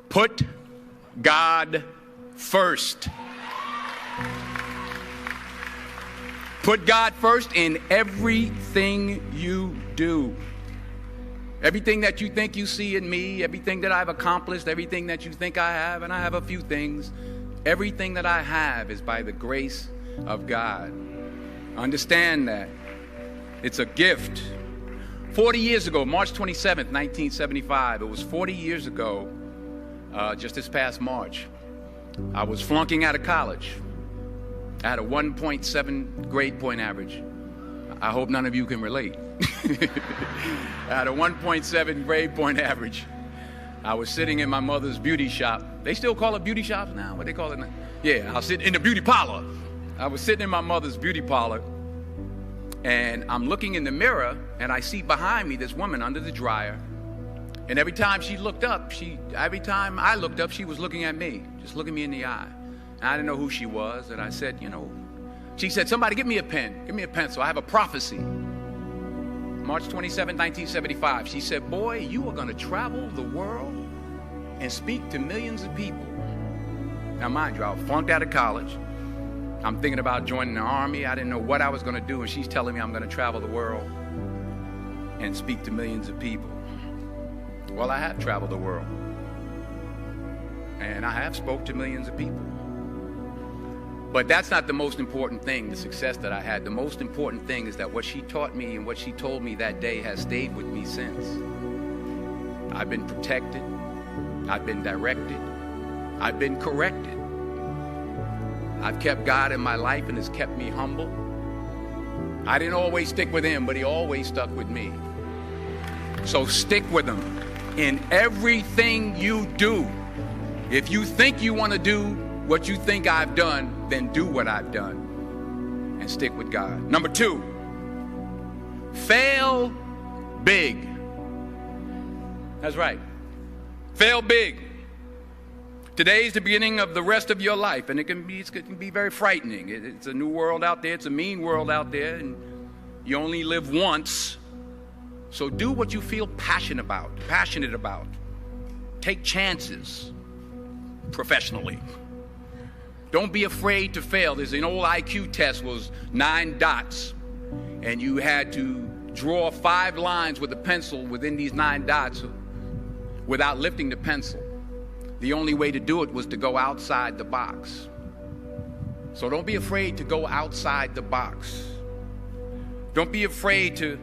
Put God first. Put God first in everything you do. Everything that you think you see in me, everything that I've accomplished, everything that you think I have, and I have a few things, everything that I have is by the grace of God. Understand that. It's a gift. 40 years ago, March 27th, 1975, it was 40 years ago, just this past March, I was flunking out of college. I had a 1.7 grade point average. I hope none of you can relate. I had a 1.7 grade point average. I was sitting in my mother's beauty shop. They still call it beauty shops now? What they call it now? Yeah, I was sitting in the beauty parlor. I was sitting in my mother's beauty parlor, and I'm looking in the mirror, and I see behind me this woman under the dryer. And every time she looked up, every time I looked up, she was looking at me, just looking me in the eye. And I didn't know who she was, and I said, she said, somebody give me a pen, give me a pencil. I have a prophecy. March 27, 1975, she said, boy, you are going to travel the world and speak to millions of people. Now, mind you, I flunked out of college. I'm thinking about joining the army. I didn't know what I was going to do, and she's telling me I'm going to travel the world and speak to millions of people. Well, I have traveled the world, and I have spoke to millions of people. But that's not the most important thing, the success that I had. The most important thing is that what she taught me and what she told me that day has stayed with me since. I've been protected. I've been directed. I've been corrected. I've kept God in my life, and it's kept me humble. I didn't always stick with him, but he always stuck with me. So stick with him in everything you do. If you think you want to do what you think I've done, then do what I've done and stick with God. Number 2, fail big. That's right. Fail big. Today's the beginning of the rest of your life, and it can be very frightening. It's a new world out there. It's a mean world out there, and you only live once. So do what you feel passionate about. Take chances professionally. Don't be afraid to fail. There's an old IQ test, was 9 dots, and you had to draw 5 lines with a pencil within these 9 dots without lifting the pencil. The only way to do it was to go outside the box. So don't be afraid to go outside the box. Don't be afraid to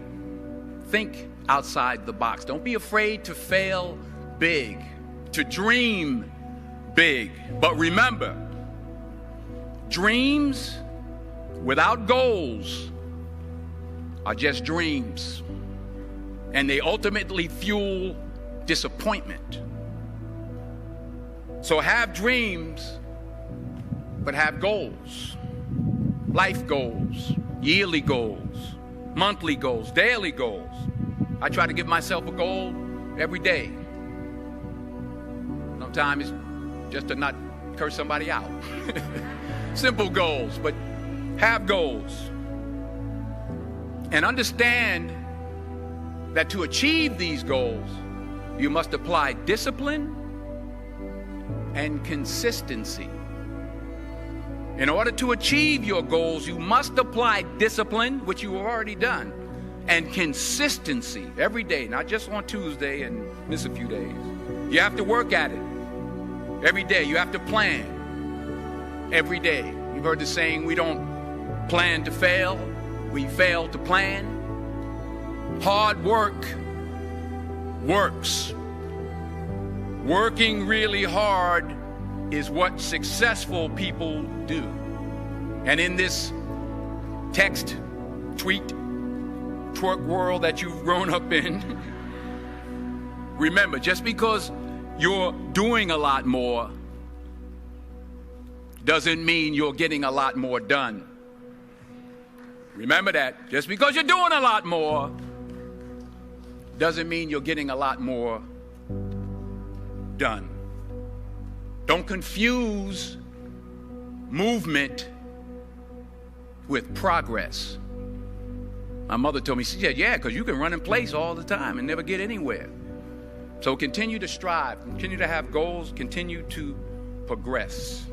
think outside the box. Don't be afraid to fail big, to dream big. But remember, dreams without goals are just dreams, and they ultimately fuel disappointment. So have dreams, but have goals. Life goals, yearly goals, monthly goals, daily goals. I try to give myself a goal every day. Sometimes it's just to not curse somebody out. Simple goals, but have goals. And understand that to achieve these goals, you must apply discipline and consistency. In order to achieve your goals, you must apply discipline, which you have already done, and consistency every day, not just on Tuesday and miss a few days. You have to work at it every day. You have to plan every day. You've heard the saying, we don't plan to fail, we fail to plan. Hard work works. Working really hard is what successful people do. And in this text, tweet, twerk world that you've grown up in, remember, just because you're doing a lot more doesn't mean you're getting a lot more done. Remember that. Just because you're doing a lot more doesn't mean you're getting a lot more done. Don't confuse movement with progress. My mother told me, she said, yeah, because you can run in place all the time and never get anywhere. So continue to strive, continue to have goals, continue to progress.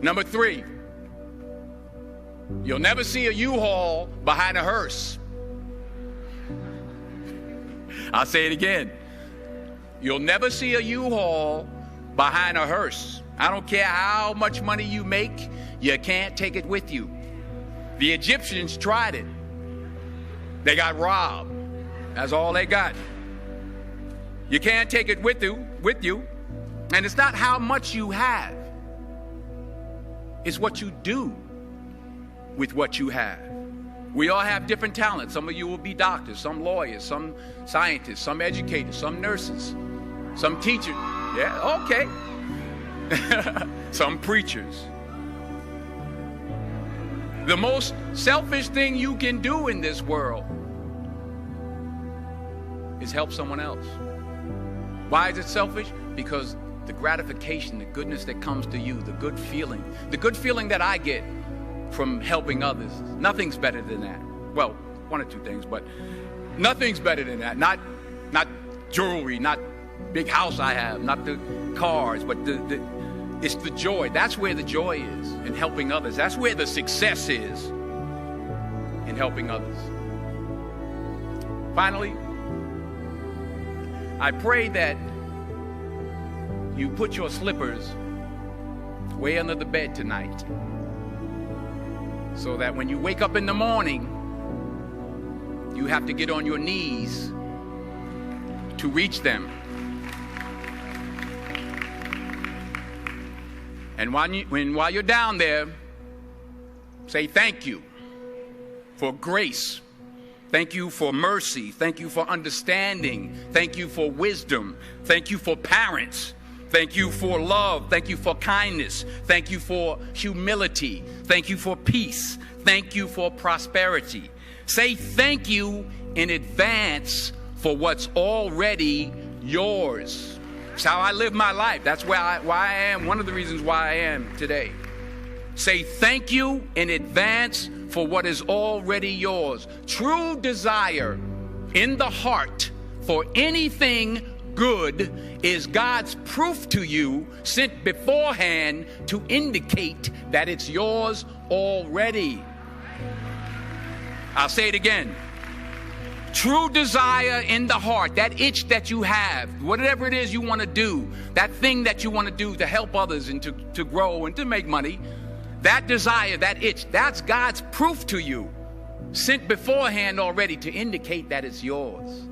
Number 3, you'll never see a U-Haul behind a hearse. I'll say it again. You'll never see a U-Haul behind a hearse. I don't care how much money you make, you can't take it with you. The Egyptians tried it. They got robbed. That's all they got. You can't take it with you. And it's not how much you have. It's what you do with what you have. We all have different talents. Some of you will be doctors, some lawyers, some scientists, some educators, some nurses, some teachers. Yeah, okay. Some preachers. The most selfish thing you can do in this world is help someone else. Why is it selfish? Because the gratification, the goodness that comes to you, the good feeling that I get from helping others, nothing's better than that. Well, one or two things, but nothing's better than that. Not jewelry, not big house I have, not the cars, but it's the joy. That's where the joy is, in helping others. That's where the success is, in helping others. Finally, I pray that you put your slippers way under the bed tonight, so that when you wake up in the morning, you have to get on your knees to reach them. And while you're down there, say thank you for grace. Thank you for mercy. Thank you for understanding. Thank you for wisdom. Thank you for parents. Thank you for love. Thank you for kindness. Thank you for humility. Thank you for peace. Thank you for prosperity. Say thank you in advance for what's already yours. It's how I live my life. That's why I am, one of the reasons why I am today. Say thank you in advance for what is already yours. True desire in the heart for anything good is God's proof to you, sent beforehand to indicate that it's yours already. I'll say it again. True desire in the heart, that itch that you have, whatever it is you want to do, that thing that you want to do to help others and to grow and to make money, that desire, that itch, that's God's proof to you, sent beforehand already to indicate that it's yours.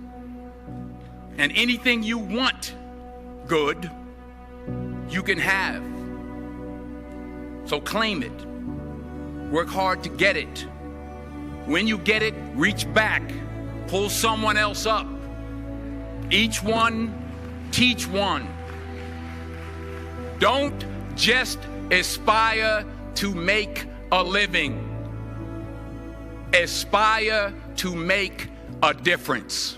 And anything you want good, you can have. So claim it. Work hard to get it. When you get it, reach back. Pull someone else up. Each one, teach one. Don't just aspire to make a living. Aspire to make a difference.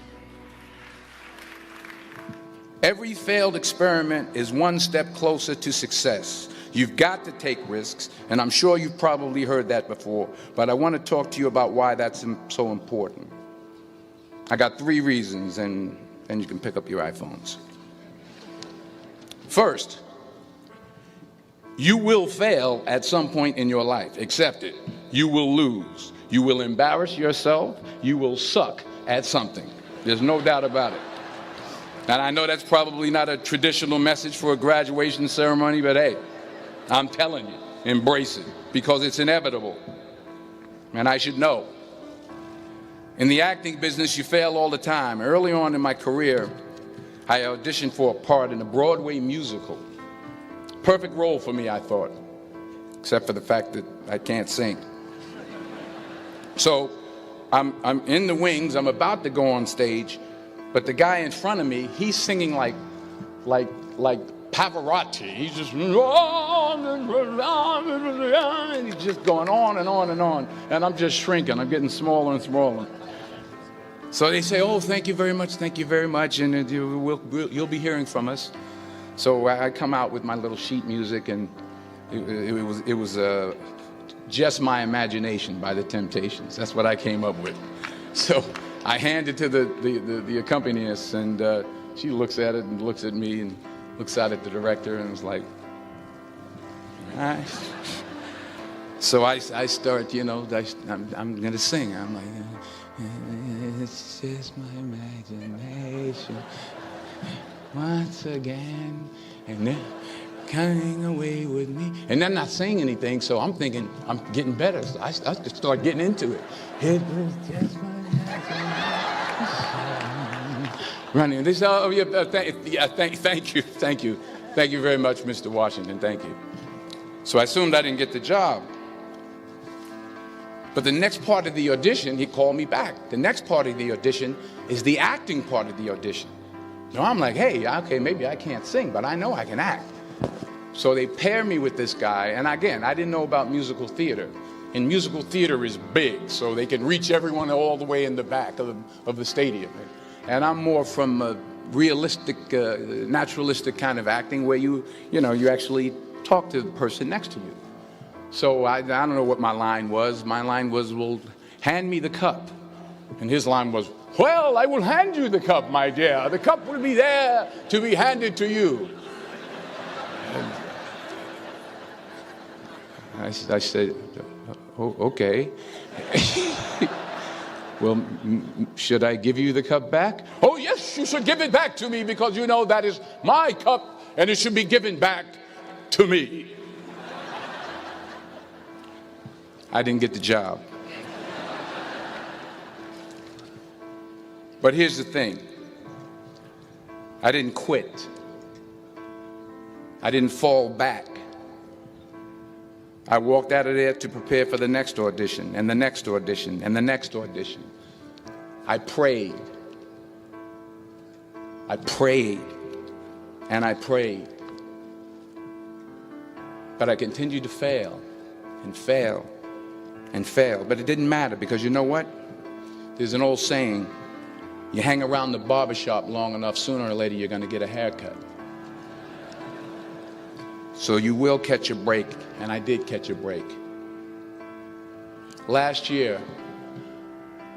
Every failed experiment is one step closer to success. You've got to take risks, and I'm sure you've probably heard that before, but I want to talk to you about why that's so important. I got 3 reasons, and you can pick up your iPhones. First, you will fail at some point in your life. Accept it. You will lose. You will embarrass yourself. You will suck at something. There's no doubt about it. And I know that's probably not a traditional message for a graduation ceremony, but hey, I'm telling you, embrace it, because it's inevitable. And I should know. In the acting business, you fail all the time. Early on in my career, I auditioned for a part in a Broadway musical. Perfect role for me, I thought, except for the fact that I can't sing. So I'm in the wings, I'm about to go on stage, but the guy in front of me, he's singing like Pavarotti. He's just, and he's just going on and on and on. And I'm just shrinking. I'm getting smaller and smaller. So they say, oh, thank you very much, and you'll be hearing from us. So I come out with my little sheet music, and it was Just My Imagination by the Temptations. That's what I came up with. So I hand it to the accompanist, and she looks at it and looks at me and looks out at the director and was like, all right. So I start, I'm going to sing. I'm like, it's just my imagination once again, and then coming away with me. And I'm not saying anything, so I'm thinking I'm getting better. So I start getting into it. It was just my imagination. Running. This, thank you very much, Mr. Washington. Thank you. So I assumed I didn't get the job. But the next part of the audition, he called me back. The next part of the audition is the acting part of the audition. So I'm like, hey, okay, maybe I can't sing, but I know I can act. So they pair me with this guy, and again, I didn't know about musical theater. And musical theater is big, so they can reach everyone all the way in the back of the stadium. And I'm more from a realistic, naturalistic kind of acting where you actually talk to the person next to you. So I don't know what my line was. My line was, well, hand me the cup. And his line was, well, I will hand you the cup, my dear. The cup will be there to be handed to you. I said, oh, okay. Well, should I give you the cup back? Oh, yes, you should give it back to me because you know that is my cup and it should be given back to me. I didn't get the job. But here's the thing. I didn't quit. I didn't fall back. I walked out of there to prepare for the next audition, and the next audition, and the next audition. I prayed. I prayed, and I prayed. But I continued to fail, and fail, and fail. But it didn't matter, because you know what? There's an old saying, you hang around the barbershop long enough, sooner or later you're going to get a haircut. So you will catch a break, and I did catch a break. Last year,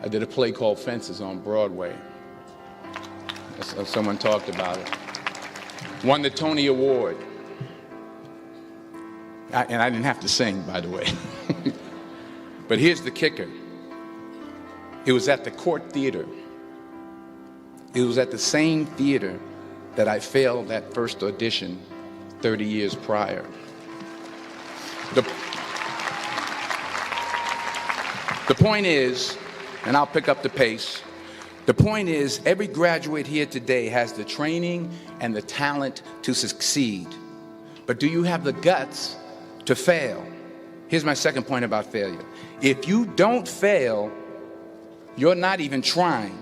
I did a play called Fences on Broadway. Someone talked about it. Won the Tony Award. And I didn't have to sing, by the way. But here's the kicker. It was at the Court Theater. It was at the same theater that I failed that first audition 30 years prior. The point is, and I'll pick up the pace, the point is every graduate here today has the training and the talent to succeed. But do you have the guts to fail? Here's my second point about failure. If you don't fail, you're not even trying.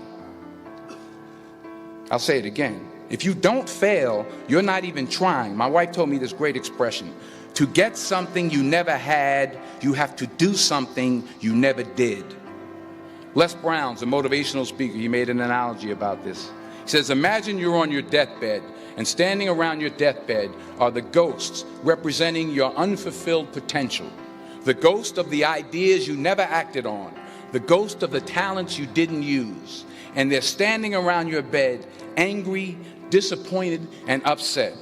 I'll say it again. If you don't fail, you're not even trying. My wife told me this great expression. To get something you never had, you have to do something you never did. Les Brown's a motivational speaker. He made an analogy about this. He says, imagine you're on your deathbed, and standing around your deathbed are the ghosts representing your unfulfilled potential. The ghost of the ideas you never acted on. The ghost of the talents you didn't use. And they're standing around your bed, angry, disappointed, and upset.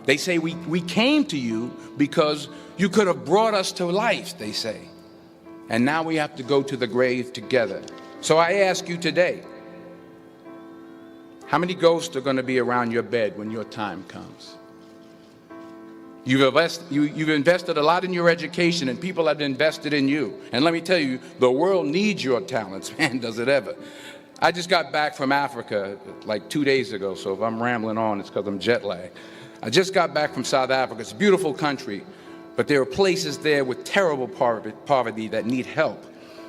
They say, we came to you because you could have brought us to life, they say. And now we have to go to the grave together. So I ask you today, how many ghosts are going to be around your bed when your time comes? You've invested a lot in your education, and people have invested in you. And let me tell you, the world needs your talents, man, does it ever. I just got back from Africa like 2 days ago, so if I'm rambling on, it's because I'm jet lagged. I just got back from South Africa. It's a beautiful country, but there are places there with terrible poverty that need help.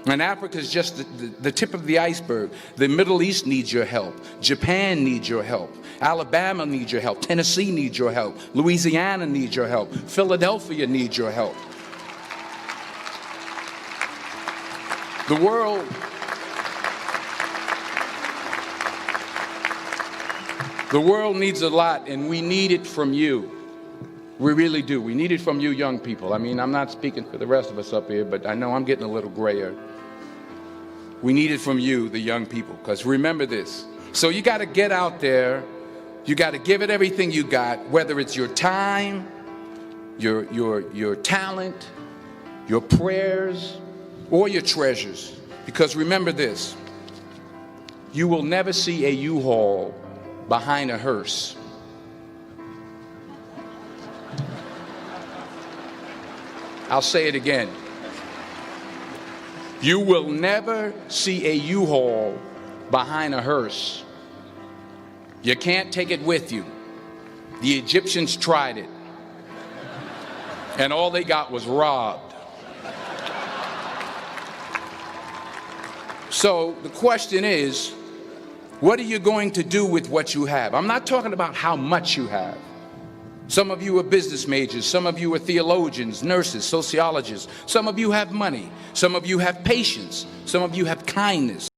And Africa is just the tip of the iceberg. The Middle East needs your help. Japan needs your help. Alabama needs your help. Tennessee needs your help. Louisiana needs your help. Philadelphia needs your help. The world needs a lot, and we need it from you. We really do. We need it from you young people. I mean, I'm not speaking for the rest of us up here, but I know I'm getting a little grayer. We need it from you, the young people, because remember this. So you got to get out there. You got to give it everything you got, whether it's your time, your talent, your prayers, or your treasures. Because remember this, you will never see a U-Haul behind a hearse. I'll say it again. You will never see a U-Haul behind a hearse. You can't take it with you. The Egyptians tried it, and all they got was robbed. So the question is, what are you going to do with what you have? I'm not talking about how much you have. Some of you are business majors, some of you are theologians, nurses, sociologists. Some of you have money, some of you have patience, some of you have kindness.